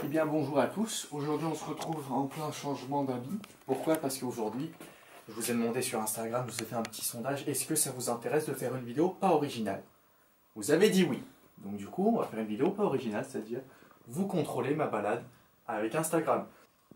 Eh bien bonjour à tous, aujourd'hui on se retrouve en plein changement d'habit. Pourquoi? Parce qu'aujourd'hui, je vous ai demandé sur Instagram, je vous ai fait un petit sondage, est-ce que ça vous intéresse de faire une vidéo pas originale? Vous avez dit oui, donc du coup on va faire une vidéo pas originale, c'est-à-dire vous contrôlez ma balade avec Instagram.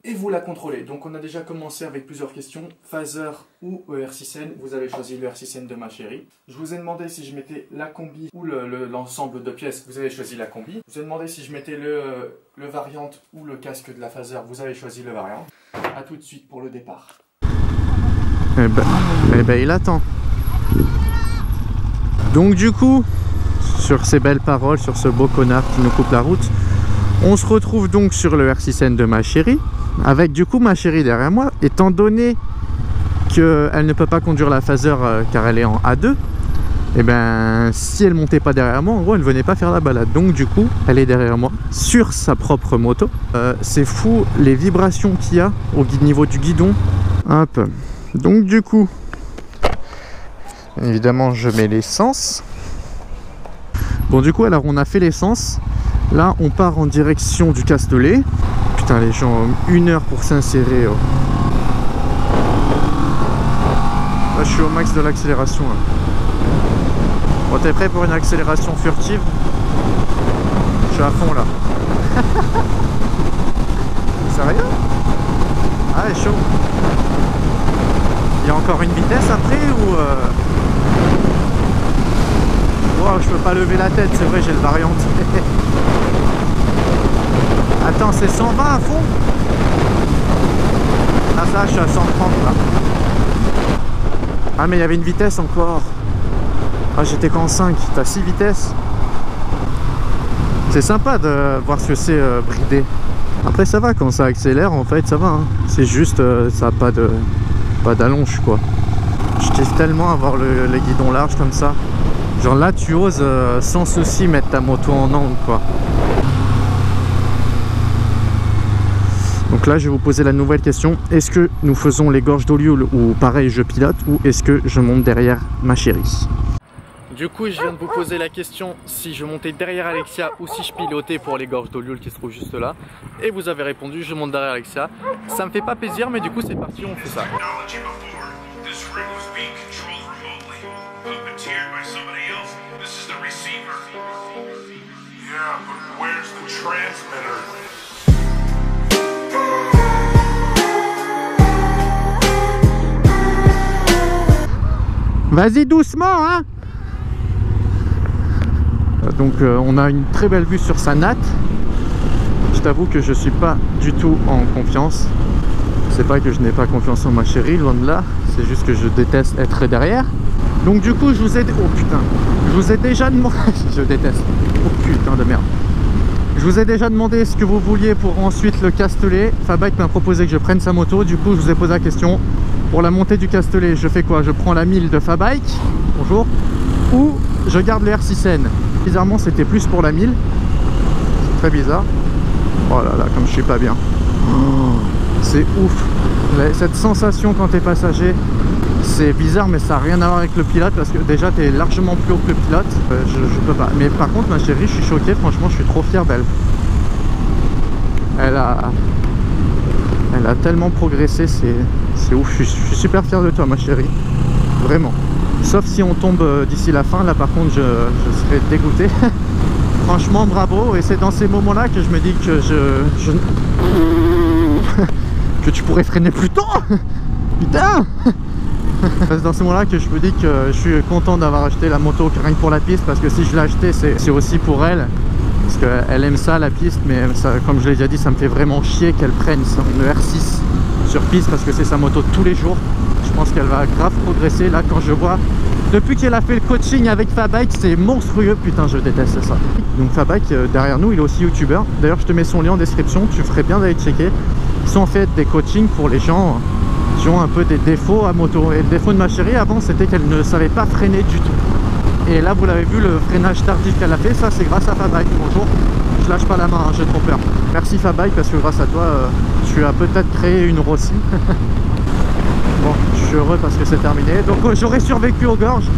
Et vous la contrôlez. Donc on a déjà commencé avec plusieurs questions. Phaser ou ER6N. Vous avez choisi le ER6N de ma chérie. Je vous ai demandé si je mettais la combi ou l'ensemble de pièces. Vous avez choisi la combi. Je vous ai demandé si je mettais le variant ou le casque de la Phaser. Vous avez choisi le variant. A tout de suite pour le départ. Eh ben il attend. Donc du coup, sur ces belles paroles, sur ce beau connard qui nous coupe la route, on se retrouve donc sur le R6N de ma chérie. Avec du coup ma chérie derrière moi, étant donné qu'elle ne peut pas conduire la Phaser car elle est en A2, et ben si elle montait pas derrière moi, en gros elle venait pas faire la balade. Donc du coup elle est derrière moi sur sa propre moto. C'est fou les vibrations qu'il y a au niveau du guidon. Hop. Donc du coup, évidemment je mets l'essence. Bon du coup alors on a fait l'essence. Là on part en direction du Castellet. Putain, les gens ont 1 heure pour s'insérer. Oh. Là je suis au max de l'accélération. Bon, t'es prêt pour une accélération furtive? Je suis à fond là. Sérieux? Ah, elle est chaud. Il y a encore une vitesse après ou wow, je peux pas lever la tête, c'est vrai, j'ai le variant. Attends, c'est 120 à fond? Ah ça, je suis à 130 là. Ah mais il y avait une vitesse encore. Ah j'étais qu'en 5, t'as 6 vitesses. C'est sympa de voir ce que c'est bridé. Après ça va, quand ça accélère en fait ça va hein. C'est juste, ça n'a pas d'allonge quoi. Je kiffe tellement avoir les guidons larges comme ça. Genre là tu oses sans souci mettre ta moto en angle quoi. Donc là je vais vous poser la nouvelle question. Est-ce que nous faisons les gorges d'Olioul ou pareil je pilote, ou est-ce que je monte derrière ma chérie? Du coup je viens de vous poser la question si je montais derrière Alexia ou si je pilotais pour les gorges d'Olioul qui se trouvent juste là. Et vous avez répondu je monte derrière Alexia. Ça me fait pas plaisir mais du coup c'est parti, on fait ça. Vas-y doucement hein. Donc on a une très belle vue sur sa natte. Je t'avoue que je suis pas du tout en confiance. C'est pas que je n'ai pas confiance en ma chérie, loin de là. C'est juste que je déteste être derrière. Donc du coup je vous ai... Oh putain. Je vous ai déjà demandé... Je déteste. Oh putain de merde. Je vous ai déjà demandé ce que vous vouliez pour ensuite le Castellet. Fabike m'a proposé que je prenne sa moto. Du coup je vous ai posé la question. Pour la montée du Castellet, je fais quoi? Je prends la 1000 de Fabike, bonjour, ou je garde le R6N. Bizarrement, c'était plus pour la 1000. C'est très bizarre. Oh là là, comme je suis pas bien. Oh, c'est ouf. Cette sensation quand t'es passager, c'est bizarre, mais ça n'a rien à voir avec le pilote parce que déjà, t'es largement plus haut que le pilote. Je peux pas. Mais par contre, ma chérie, je suis choqué. Franchement, je suis trop fier d'elle. Elle a tellement progressé, c'est ouf. Je suis super fier de toi ma chérie, vraiment. Sauf si on tombe d'ici la fin, là par contre je serais dégoûté. Franchement bravo, et c'est dans ces moments là que je me dis que que tu pourrais freiner plus tôt. Putain. C'est dans ces moments là que je me dis que je suis content d'avoir acheté la moto rien que pour la piste, parce que si je l'ai acheté c'est aussi pour elle. Parce qu'elle aime ça la piste, mais ça, comme je l'ai déjà dit, ça me fait vraiment chier qu'elle prenne son R6 sur piste parce que c'est sa moto de tous les jours. Je pense qu'elle va grave progresser. Là quand je vois, depuis qu'elle a fait le coaching avec Fabike, c'est monstrueux. Putain je déteste ça. Donc Fabike derrière nous, il est aussi youtubeur. D'ailleurs je te mets son lien en description, tu ferais bien d'aller checker. Ils sont en fait des coachings pour les gens qui ont un peu des défauts à moto. Et le défaut de ma chérie avant, c'était qu'elle ne savait pas freiner du tout. Et là vous l'avez vu, le freinage tardif qu'elle a fait, ça c'est grâce à Fabike. Bonjour, je lâche pas la main, hein, j'ai trop peur. Merci Fabike, parce que grâce à toi tu as peut-être créé une Rossi. Bon, je suis heureux parce que c'est terminé. Donc j'aurais survécu aux gorges,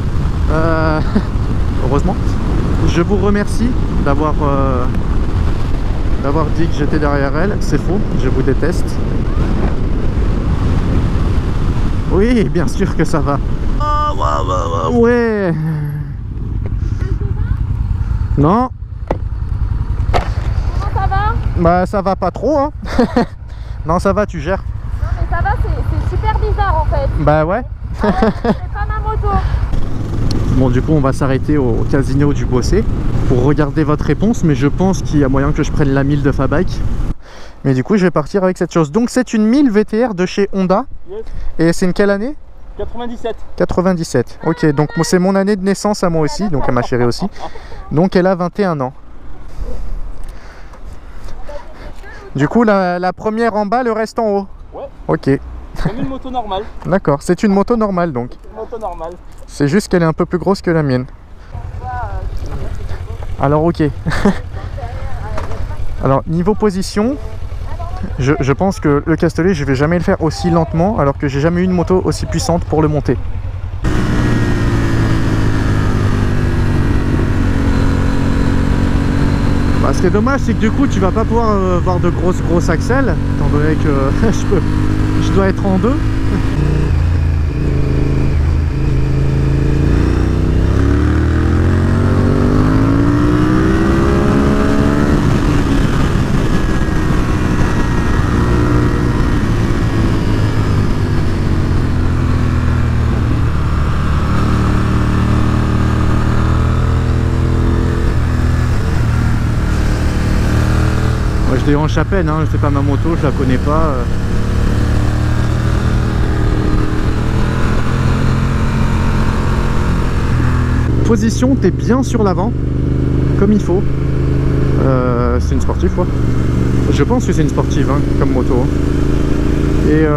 heureusement. Je vous remercie d'avoir d'avoir dit que j'étais derrière elle. C'est faux, je vous déteste. Oui, bien sûr que ça va. Ouais. Non. Comment ça va? Bah ça va pas trop, hein. Non, ça va, tu gères. Non mais ça va, c'est super bizarre en fait. Bah ouais. Ah ouais, c'est pas ma moto. Bon, du coup on va s'arrêter au casino du Bossé pour regarder votre réponse, mais je pense qu'il y a moyen que je prenne la 1000 de Fabike. Mais du coup je vais partir avec cette chose. Donc c'est une 1000 VTR de chez Honda. Yes. Et c'est une quelle année? 97. 97. Ok, donc c'est mon année de naissance à moi aussi, donc à ma chérie aussi. Donc elle a 21 ans. Du coup la première en bas, le reste en haut. Ouais. Ok. Comme une moto normale. D'accord, c'est une moto normale donc. Une moto normale. C'est juste qu'elle est un peu plus grosse que la mienne. Alors ok. Alors niveau position, je pense que le Castellet, je vais jamais le faire aussi lentement, alors que j'ai jamais eu une moto aussi puissante pour le monter. Bah, ce qui est dommage, c'est que du coup tu vas pas pouvoir voir de grosses axelles, étant donné que je dois être en deux. Je déhanche à peine, hein, c'est pas ma moto, je la connais pas. Position, t'es bien sur l'avant, comme il faut. C'est une sportive quoi. Je pense que c'est une sportive hein, comme moto. Et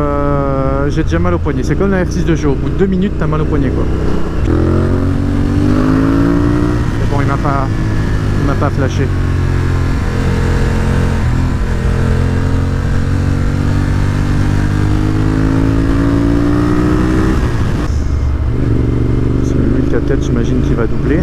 j'ai déjà mal au poignet. C'est comme la R6 de jeu, au bout de 2 minutes t'as mal au poignet quoi. Mais bon, il m'a pas flashé. J'imagine qu'il va doubler.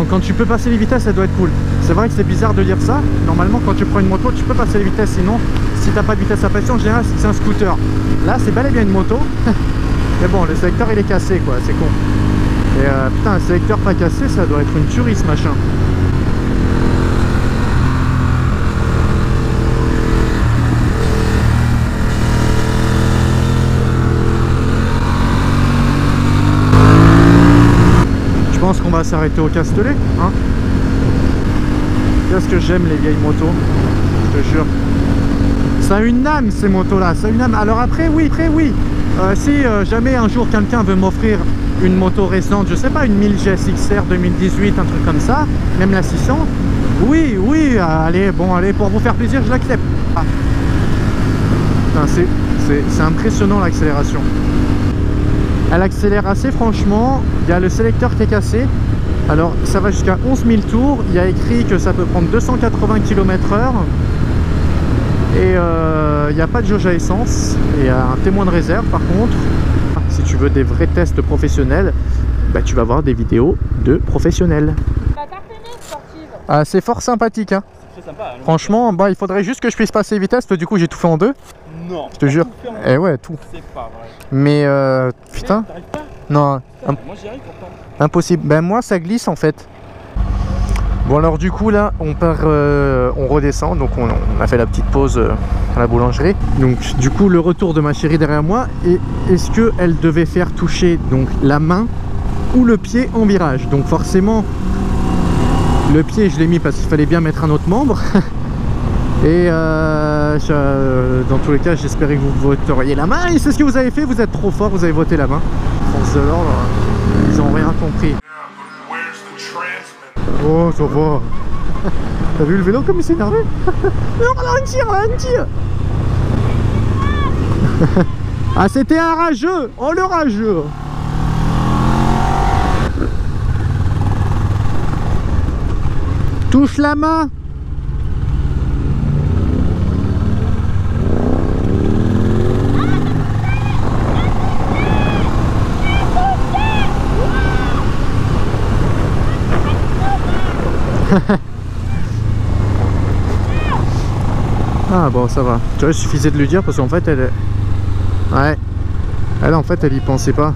Quand tu peux passer les vitesses, ça doit être cool. C'est vrai que c'est bizarre de dire ça. Normalement, quand tu prends une moto, tu peux passer les vitesses. Sinon, si t'as pas de vitesse à pression, en général, c'est un scooter. Là, c'est bel et bien une moto. Mais bon, le sélecteur, il est cassé, quoi. C'est con. Et putain, un sélecteur pas cassé, ça doit être une tuerie, ce machin. Je pense qu'on va s'arrêter au Castellet, hein. Qu'est-ce que j'aime les vieilles motos, je te jure. Ça a une âme ces motos là, ça a une âme. Alors après oui, si jamais un jour quelqu'un veut m'offrir une moto récente, je sais pas, une 1000 GSX-R 2018, un truc comme ça, même la 600, oui, allez, bon, allez, pour vous faire plaisir, je l'accepte. Ah. C'est impressionnant l'accélération. Elle accélère assez franchement. Il y a le sélecteur qui est cassé. Alors ça va jusqu'à 11 000 tours. Il y a écrit que ça peut prendre 280 km/h. Et il n'y a pas de jauge à essence. Et il y a un témoin de réserve par contre. Si tu veux des vrais tests professionnels, bah, tu vas voir des vidéos de professionnels. Ah, c'est fort sympathique hein. Sympa, hein. Franchement, bah, il faudrait juste que je puisse passer les vitesses. Du coup j'ai tout fait en deux. Non, je te jure. Eh ouais, tout. C'est pas vrai. Mais putain. T'arrives pas? Non. Putain, moi j'y arrive pourtant. Impossible. Ben moi ça glisse en fait. Bon alors du coup là on part, on redescend. Donc on a fait la petite pause à la boulangerie. Donc du coup le retour de ma chérie derrière moi. Et est-ce que elle devait faire toucher donc la main ou le pied en virage. Donc forcément, le pied je l'ai mis parce qu'il fallait bien mettre un autre membre. Et dans tous les cas, j'espérais que vous voteriez la main. Et c'est ce que vous avez fait, vous êtes trop fort, vous avez voté la main. Force de l'ordre, ils ont rien compris. Oh, ça va. T'as vu le vélo comme il s'est énervé? Ralentir, ralentir. Ah, c'était un rageux. Oh, le rageux. Touche la main. Ah bon, ça va. Tu vois, il suffisait de lui dire parce qu'en fait elle... Ouais. Elle en fait elle y pensait pas.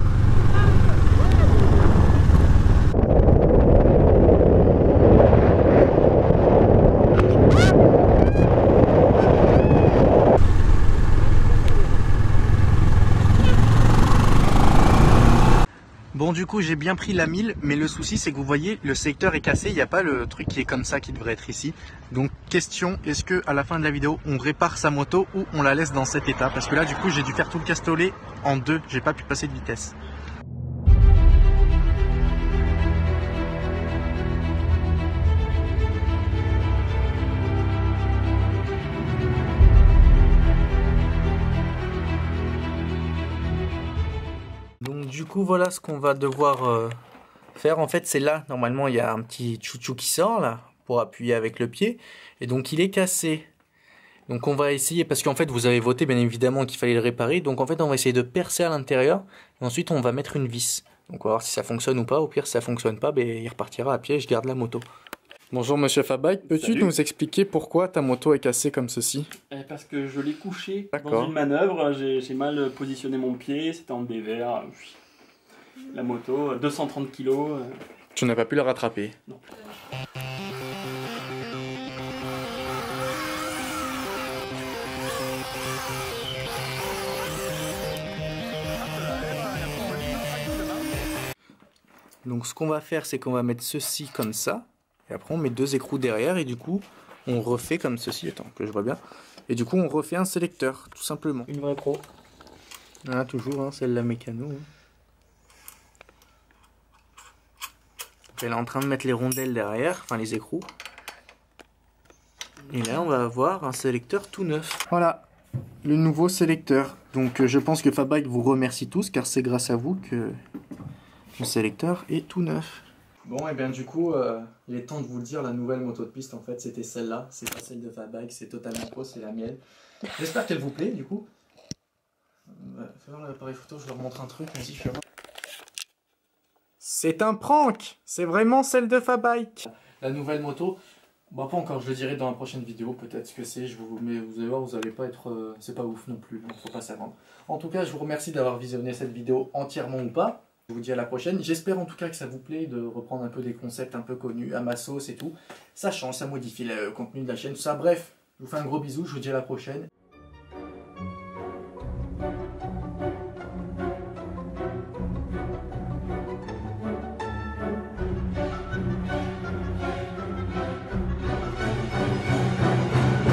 Bon, du coup j'ai bien pris la 1000, mais le souci c'est que vous voyez le secteur est cassé, il n'y a pas le truc qui est comme ça qui devrait être ici. Donc question, est-ce que à la fin de la vidéo on répare sa moto ou on la laisse dans cet état? Parce que là du coup j'ai dû faire tout le castolet en deux, j'ai pas pu passer de vitesse. Donc du coup voilà ce qu'on va devoir faire. En fait c'est là, normalement il y a un petit chouchou qui sort là pour appuyer avec le pied. Et donc il est cassé. Donc on va essayer, parce qu'en fait vous avez voté bien évidemment qu'il fallait le réparer. Donc en fait on va essayer de percer à l'intérieur. Et ensuite on va mettre une vis. Donc on va voir si ça fonctionne ou pas. Au pire si ça fonctionne pas, ben, il repartira à pied et je garde la moto. Bonjour Monsieur Fabike, peux-tu nous expliquer pourquoi ta moto est cassée comme ceci? Parce que je l'ai couché dans D'accord. une manœuvre, j'ai mal positionné mon pied, c'était en dévers. La moto, 230 kg. Tu n'as pas pu la rattraper? Non. Donc ce qu'on va faire, c'est qu'on va mettre ceci comme ça. Et après on met deux écrous derrière et du coup on refait comme ceci. Attends que je vois bien. Et du coup on refait un sélecteur, tout simplement. Une vraie pro. Ah, toujours, hein, celle de la mécano. Hein. Elle est en train de mettre les rondelles derrière, enfin les écrous. Et là on va avoir un sélecteur tout neuf. Voilà, le nouveau sélecteur. Donc je pense que Fabike vous remercie tous car c'est grâce à vous que le sélecteur est tout neuf. Bon et bien du coup, il est temps de vous le dire, la nouvelle moto de piste en fait c'était celle-là. C'est pas celle de Fabike, c'est totalement faux, c'est la mienne. J'espère qu'elle vous plaît du coup. Fais voir l'appareil photo, je leur montre un truc, vas-y fais voir. C'est un prank! C'est vraiment celle de Fabike! La nouvelle moto, bon pas encore, je le dirai dans la prochaine vidéo, peut-être ce que c'est, mais vous allez voir, vous allez pas être... c'est pas ouf non plus, donc faut pas s'attendre. En tout cas, je vous remercie d'avoir visionné cette vidéo entièrement ou pas. Je vous dis à la prochaine. J'espère en tout cas que ça vous plaît de reprendre un peu des concepts un peu connus, à ma sauce et tout. Ça change, ça modifie le contenu de la chaîne, tout ça. Bref, je vous fais un gros bisou, je vous dis à la prochaine.